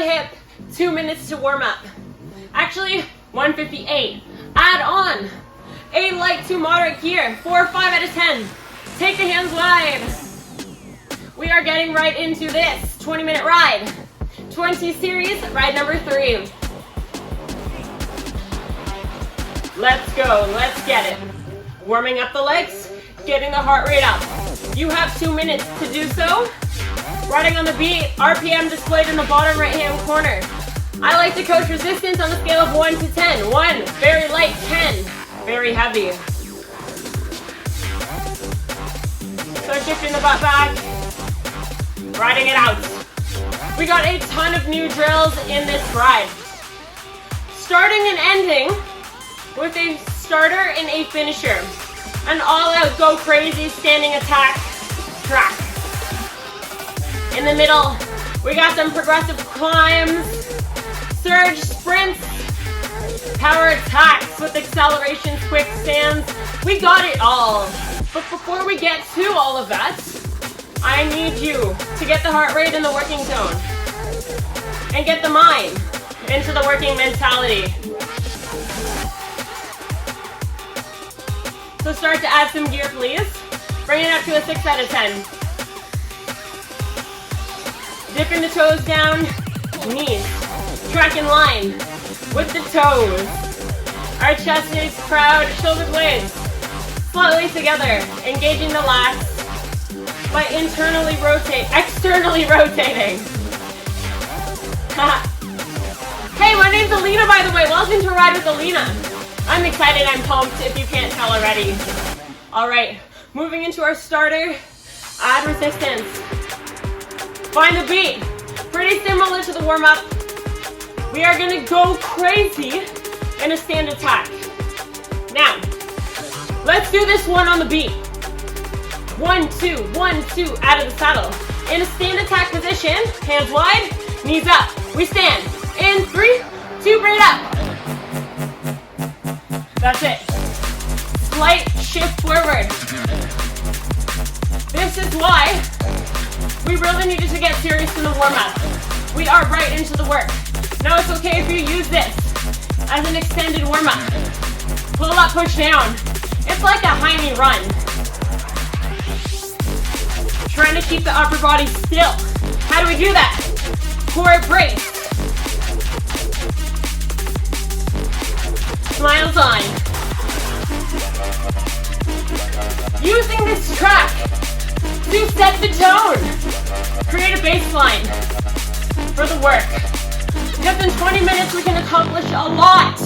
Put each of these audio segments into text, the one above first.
the hip, 2 minutes to warm up. Actually, 158. Add on a light to moderate gear, 4 or 5 out of 10. Take the hands wide. We are getting right into this 20-minute ride. 20 series, ride number 3. Let's go, let's get it. Warming up the legs, getting the heart rate up. You have 2 minutes to do so. Riding on the beat, RPM displayed in the bottom right-hand corner. I like to coach resistance on a scale of 1 to 10. 1, very light, 10, very heavy. So shifting the butt back, riding it out. We got a ton of new drills in this ride. Starting and ending with a starter and a finisher. An all-out go crazy standing attack track. In the middle, we got some progressive climbs, surge sprints, power attacks with accelerations, quick stands. We got it all. But before we get to all of that, I need you to get the heart rate in the working zone and get the mind into the working mentality. So start to add some gear, please. Bring it up to a 6 out of 10. Dipping the toes down, knees. Track in line with the toes. Our chest is proud, shoulders blades slightly together, engaging the lats by externally rotating. Hey, my name's Alina, by the way. Welcome to Ride with Alina. I'm excited, I'm pumped, if you can't tell already. All right, moving into our starter, add resistance. Find the beat. Pretty similar to the warm-up. We are gonna go crazy in a stand attack. Now, let's do this one on the beat. 1, 2, 1, 2, out of the saddle. In a stand attack position, hands wide, knees up. We stand. In 3, 2, bring it up. That's it. Slight shift forward. This is why we really needed to get serious in the warm-up. We are right into the work. Now it's okay if you use this as an extended warm-up. Pull up, push down. It's like a high knee run. Trying to keep the upper body still. How do we do that? Core brace. Smiles on. Using this track to set the tone. Create a baseline for the work. Because in 20 minutes we can accomplish a lot.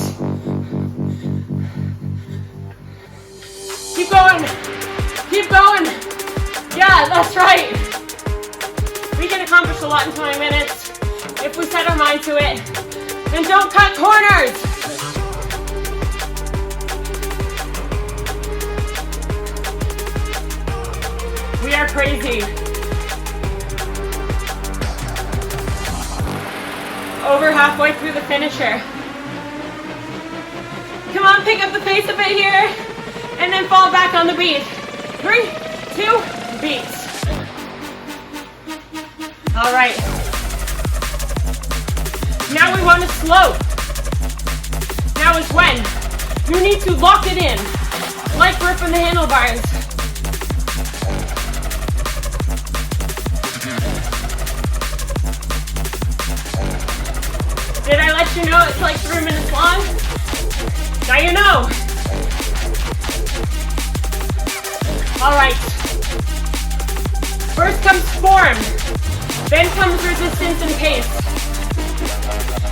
Keep going. Keep going. Yeah, that's right. We can accomplish a lot in 20 minutes if we set our mind to it. And don't cut corners. We are crazy. Over halfway through the finisher. Come on, pick up the pace a bit here, and then fall back on the beat. 3, 2, beat. All right. Now we want to slow. Now is when you need to lock it in, like grip on the handlebars. Did I let you know it's like 3 minutes long? Now you know. All right. First comes form, then comes resistance and pace.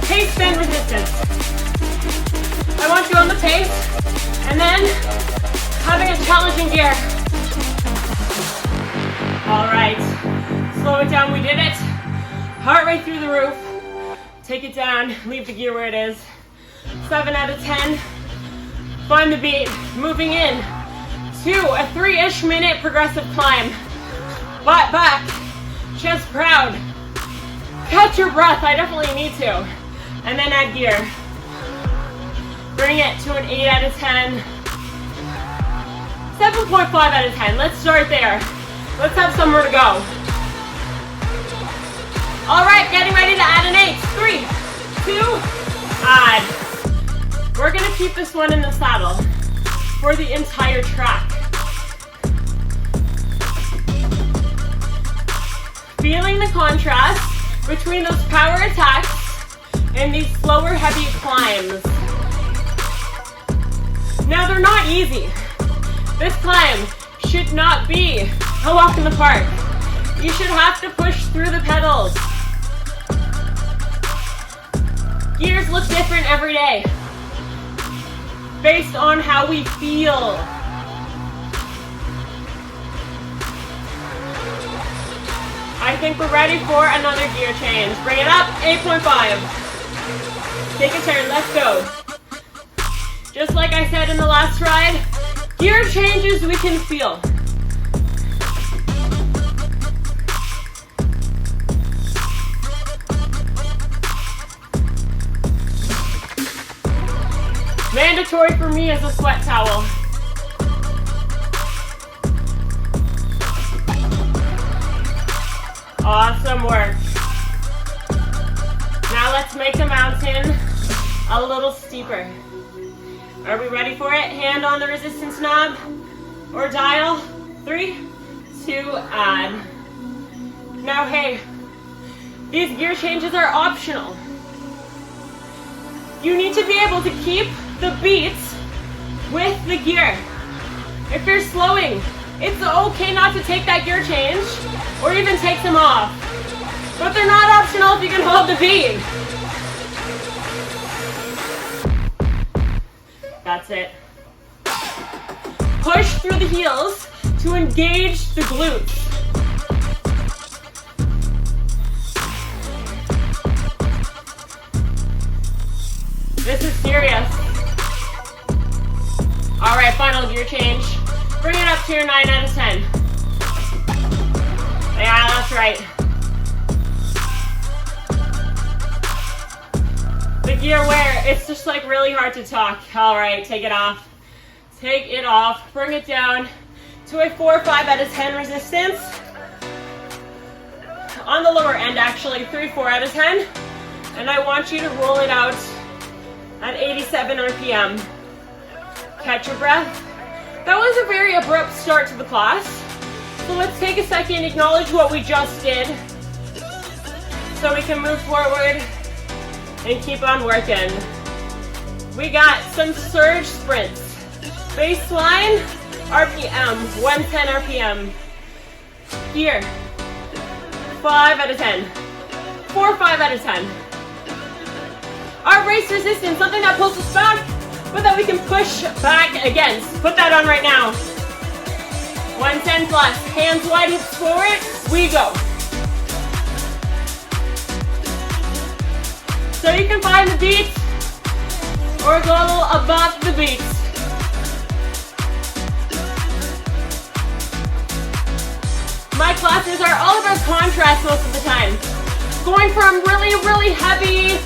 Pace, then resistance. I want you on the pace, and then having a challenging gear. All right. Slow it down, we did it. Heart rate through the roof. Take it down, leave the gear where it is. 7 out of 10. Find the beat. Moving in to a 3-ish minute progressive climb. Butt back, chest proud. Catch your breath, I definitely need to. And then add gear. Bring it to an 8 out of 10. 7.5 out of 10, let's start there. Let's have somewhere to go. All right, getting ready to add an 8. 3, 2, add. We're gonna keep this one in the saddle for the entire track. Feeling the contrast between those power attacks and these slower, heavy climbs. Now, they're not easy. This climb should not be a walk in the park. You should have to push through the pedals. Gears look different every day based on how we feel. I think we're ready for another gear change. Bring it up, 8.5. Take a turn, let's go. Just like I said in the last ride, gear changes we can feel. Mandatory for me is a sweat towel. Awesome work. Now let's make the mountain a little steeper. Are we ready for it? Hand on the resistance knob or dial. 3, 2, add. Now, hey, these gear changes are optional. You need to be able to keep the beats with the gear. If you're slowing, it's okay not to take that gear change or even take them off. But they're not optional if you can hold the beat. That's it. Push through the heels to engage the glutes. This is serious. All right, final gear change. Bring it up to your 9 out of 10. Yeah, that's right. The gear wear, it's just like really hard to talk. All right, take it off. Take it off. Bring it down to a 4 or 5 out of 10 resistance. On the lower end, actually, 3, 4 out of 10. And I want you to roll it out at 87 RPM. Catch your breath. That was a very abrupt start to the class. So let's take a second, acknowledge what we just did, so we can move forward and keep on working. We got some surge sprints. Baseline RPM, 110 RPM. Here, 5 out of 10. 4, 5 out of 10. Our race resistance, something that pulls us back, but that we can push back against. Put that on right now. 110 plus. Hands wide, hips forward. We go. So you can find the beats or go a little above the beats. My classes are all about contrast most of the time. Going from really, really heavy,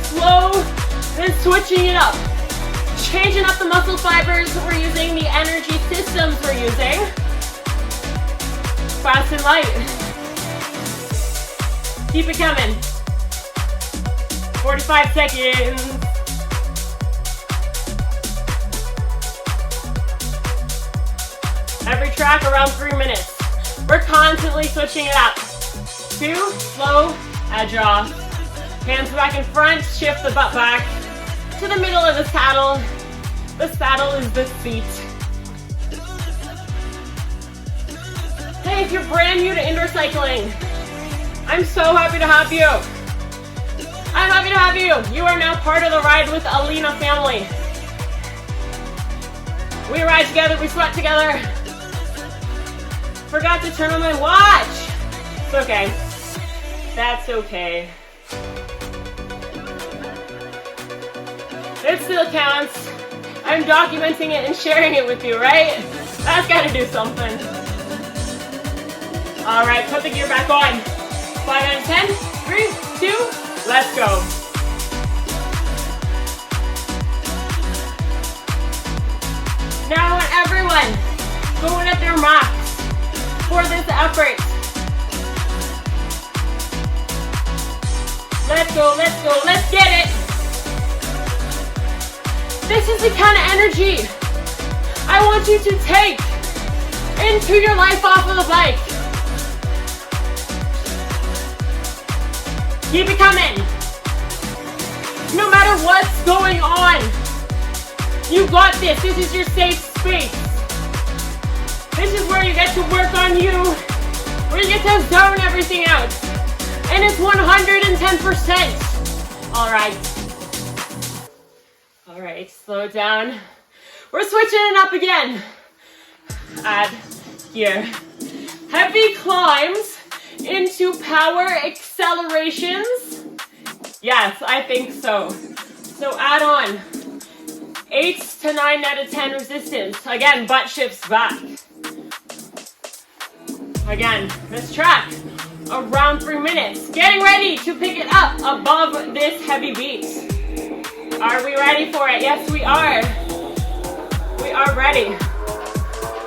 slow, then switching it up. Changing up the muscle fibers we're using, the energy systems we're using. Fast and light. Keep it coming. 45 seconds. Every track around 3 minutes. We're constantly switching it up. 2, slow, edge off. Hands back in front, shift the butt back to the middle of the saddle. The saddle is the seat. Hey, if you're brand new to indoor cycling, I'm so happy to have you. I'm happy to have you. You are now part of the Ride with Alina family. We ride together, we sweat together. Forgot to turn on my watch. It's okay. That's okay. It still counts. I'm documenting it and sharing it with you, right? That's gotta do something. All right, put the gear back on. 5 out of 10, 3, 2, let's go. Now I want everyone going at their max for this effort. Let's go, let's go, let's get it. This is the kind of energy I want you to take into your life off of the bike. Keep it coming. No matter what's going on, you got this. This is your safe space. This is where you get to work on you, where you get to zone everything out. And it's 110%. All right. All right, slow it down. We're switching it up again. Add here. Heavy climbs into power accelerations. Yes, I think so. So add on 8 to 9 out of 10 resistance. Again, butt shifts back. Again, this track, around 3 minutes. Getting ready to pick it up above this heavy beat. Are we ready for it? Yes, we are. We are ready.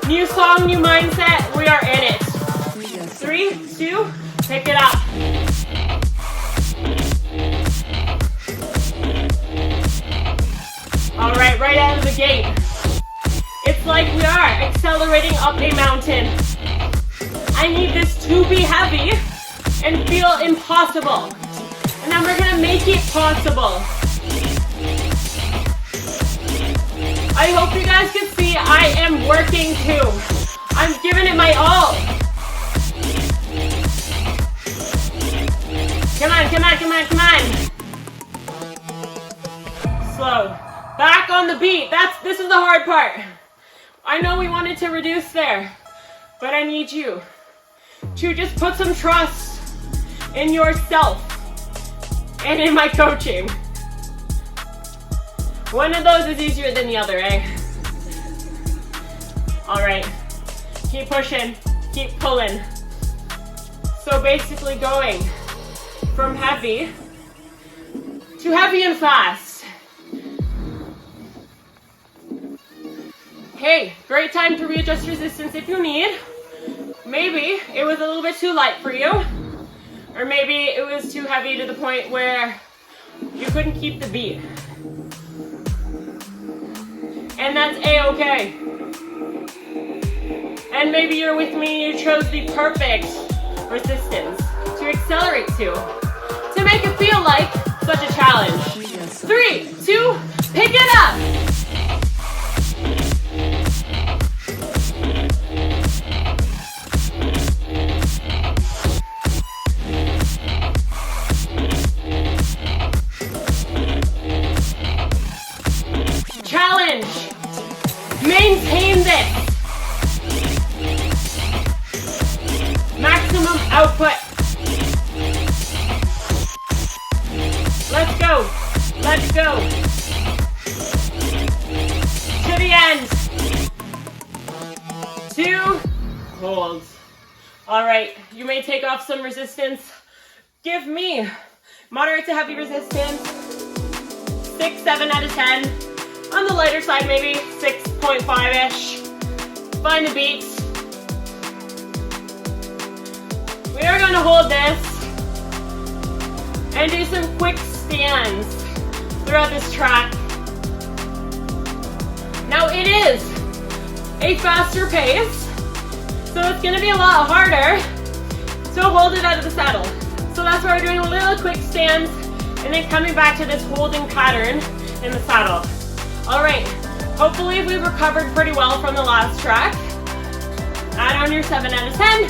New song, new mindset. We are in it. 3, 2, pick it up. All right, right out of the gate. It's like we are accelerating up a mountain. I need this to be heavy and feel impossible. And then we're gonna make it possible. I hope you guys can see I am working too. I'm giving it my all. Come on, come on, come on, come on. Slow. Back on the beat. This is the hard part. I know we wanted to reduce there, but I need you to just put some trust in yourself and in my coaching. One of those is easier than the other, eh? All right, keep pushing, keep pulling. So basically going from heavy to heavy and fast. Hey, great time to readjust resistance if you need. Maybe it was a little bit too light for you, or maybe it was too heavy to the point where you couldn't keep the beat. And that's A-okay. And maybe you're with me and you chose the perfect resistance to accelerate to make it feel like such a challenge. 3, 2, pick it up. Challenge. Maintain this. Maximum output. Let's go. Let's go. To the end. 2 holds. All right, you may take off some resistance. Give me moderate to heavy resistance. 6, 7 out of 10. On the lighter side, maybe 6.5-ish. Find the beats. We are going to hold this and do some quick stands throughout this track. Now it is a faster pace, so it's going to be a lot harder to hold it out of the saddle. So that's why we're doing a little quick stands and then coming back to this holding pattern in the saddle. All right, hopefully we recovered pretty well from the last track. Add on your 7 out of 10.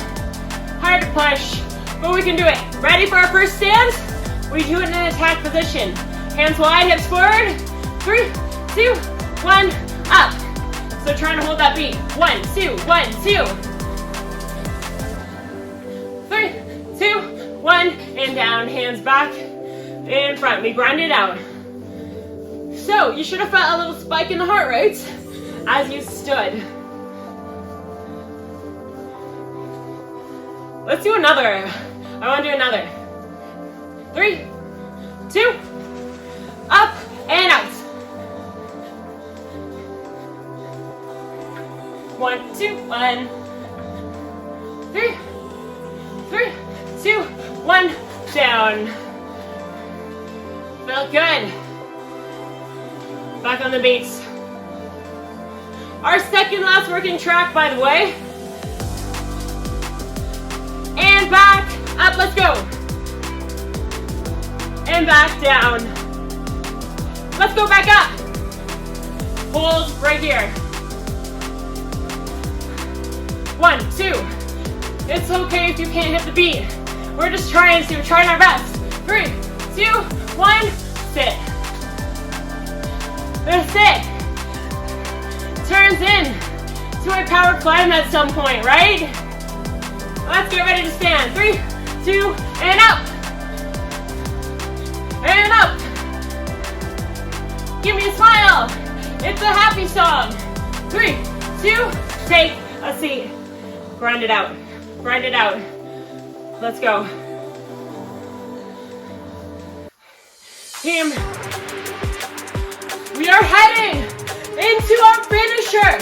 Hard to push, but we can do it. Ready for our first stand? We do it in an attack position. Hands wide, hips forward. 3, 2, 1, up. So trying to hold that beat. 1, 2, 1, 2. 3, 2, 1, and down. Hands back, in front. We grind it out. So you should have felt a little spike in the heart rate as you stood. Let's do another. I want to do another. 3, 2, up and out. 1, 2, 1. 3, 2, 1, down. Felt good. Back on the beats. Our second last working track, by the way. And back, up, let's go. And back down. Let's go back up. Hold right here. 1, 2. It's okay if you can't hit the beat. We're just trying to, we're trying our best. 3, 2, 1, sit. That's it. Turns in to a power climb at some point, right? Let's get ready to stand. 3, 2, and up. And up. Give me a smile. It's a happy song. 3, 2, take a seat. Grind it out. Grind it out. Let's go. Team, we are heading into our finisher.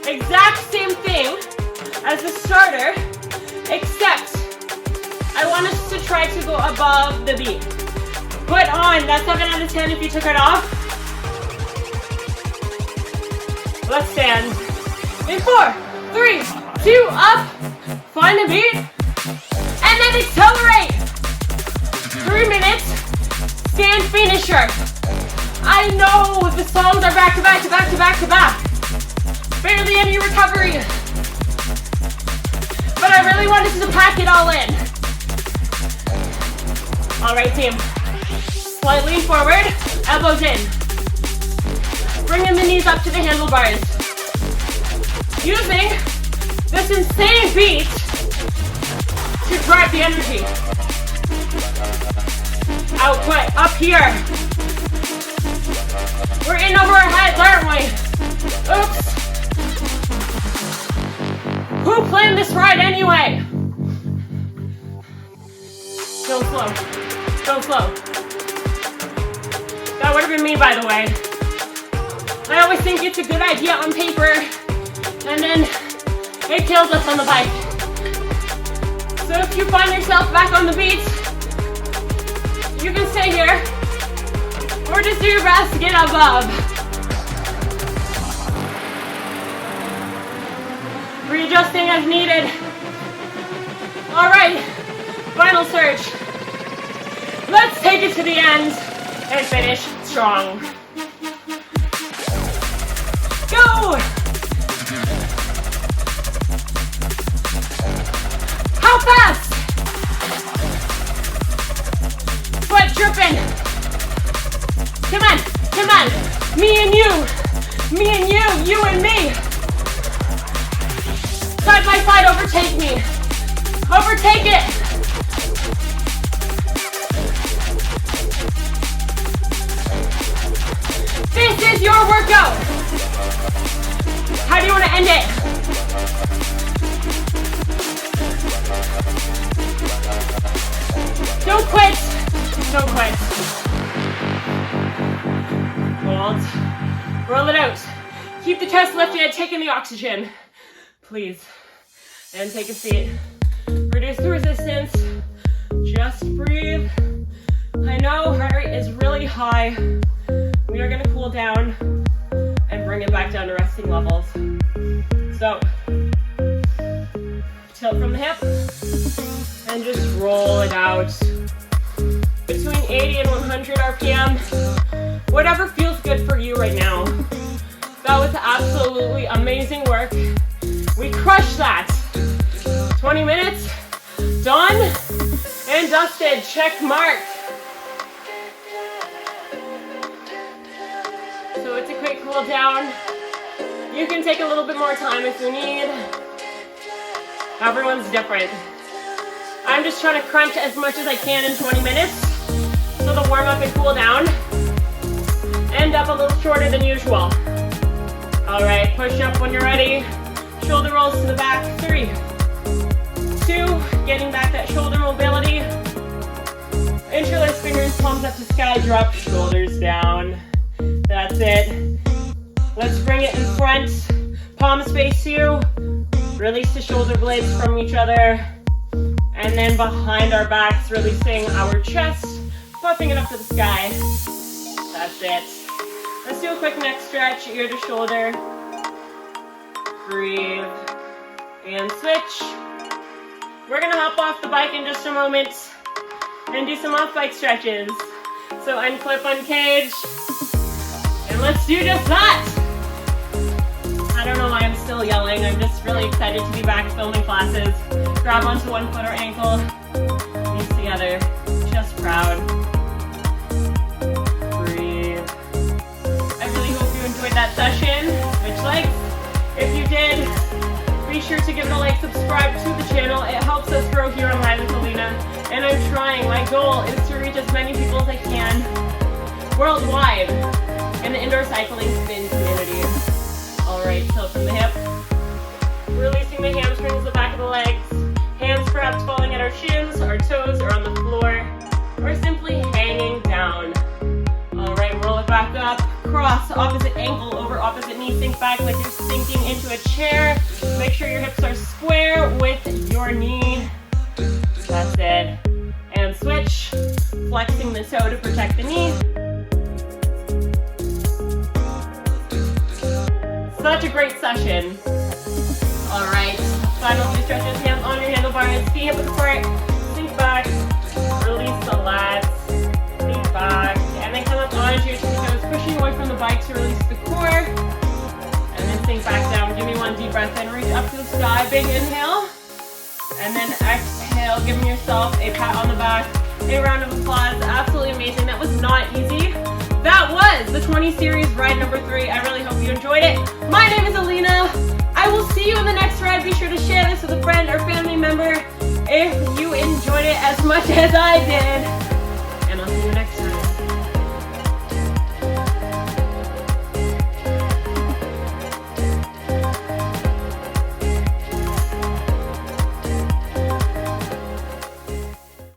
Exact same thing as the starter, except I want us to try to go above the beat. Put on, that's 7 out of 10 if you took it off. Let's stand. In 4, 3, 2, up. Find the beat. And then accelerate. 3 minutes. Stand finisher. I know the songs are back to back to back to back to back. Barely any recovery. But I really wanted to pack it all in. All right, team. Slightly forward, elbows in. Bringing the knees up to the handlebars. Using this insane beat to drive the energy. Output up here. We're in over our heads, aren't we? Oops. Who planned this ride anyway? Go slow. Go slow. That would have been me, by the way. I always think it's a good idea on paper, and then it kills us on the bike. So if you find yourself back on the beats, you can stay here, or just do your best to get above. Readjusting as needed. All right, final surge. Let's take it to the end and finish strong. Go! How fast? Sweat dripping. Come on, come on. Me and you. Me and you, you and me. Side by side, overtake me. Overtake it. This is your workout. How do you want to end it? Don't quit. Don't quit. Hold. Roll it out. Keep the chest lifted, take in the oxygen. Please. And take a seat. Reduce the resistance. Just breathe. I know heart rate is really high. We are going to cool down and bring it back down to resting levels. So, tilt from the hip and just roll it out. Between 80 and 100 RPM, whatever feels good for you right now. That was absolutely amazing work. We crushed that. 20 minutes, done and dusted, check mark. So it's a quick cool down. You can take a little bit more time if you need. Everyone's different. I'm just trying to crunch as much as I can in 20 minutes. So the warm up and cool down end up a little shorter than usual. All right, push up when you're ready. Shoulder rolls to the back. 3, 2, getting back that shoulder mobility. Interlace fingers, palms up to sky, drop shoulders down. That's it. Let's bring it in front. Palms face you. Release the shoulder blades from each other. And then behind our backs, releasing our chest, puffing it up to the sky. That's it. Let's do a quick neck stretch, ear to shoulder. Breathe. And switch. We're gonna hop off the bike in just a moment and do some off-bike stretches. So unclip, uncage, and let's do just that. I don't know why I'm still yelling. I'm just really excited to be back filming classes. Grab onto one foot or ankle, knees together, just proud. Breathe. I really hope you enjoyed that session. Switch legs. If you did, be sure to give it a like, subscribe to the channel. It helps us grow here on Live with Alina. And I'm trying, my goal is to reach as many people as I can worldwide in the indoor cycling spin community. Alright, tilt from the hip. Releasing the hamstrings, the back of the legs. Hands perhaps falling at our shins, our toes, or on the floor. Or simply hanging down. Alright, roll it back up. Cross opposite ankle over opposite knee. Sink back like you're sinking into a chair. Make sure your hips are square with your knee. That's it. And switch. Flexing the toe to protect the knee. Such a great session. Alright. Final few stretches. Hands on your handlebars. Feet hip width apart. Sink back. Release the lats. Sink back. And then come up onto your tippy toes. Pushing away from the bike to release the core. And then sink back down. Give me one deep breath in. Reach up to the sky. Big inhale. And then exhale, giving yourself a pat on the back, a round of applause. Absolutely amazing. That was not easy. That was the 20 series ride number 3. I really hope you enjoyed it. My name is Alina. I will see you in the next ride. Be sure to share this with a friend or family member if you enjoyed it as much as I did. And I'll see you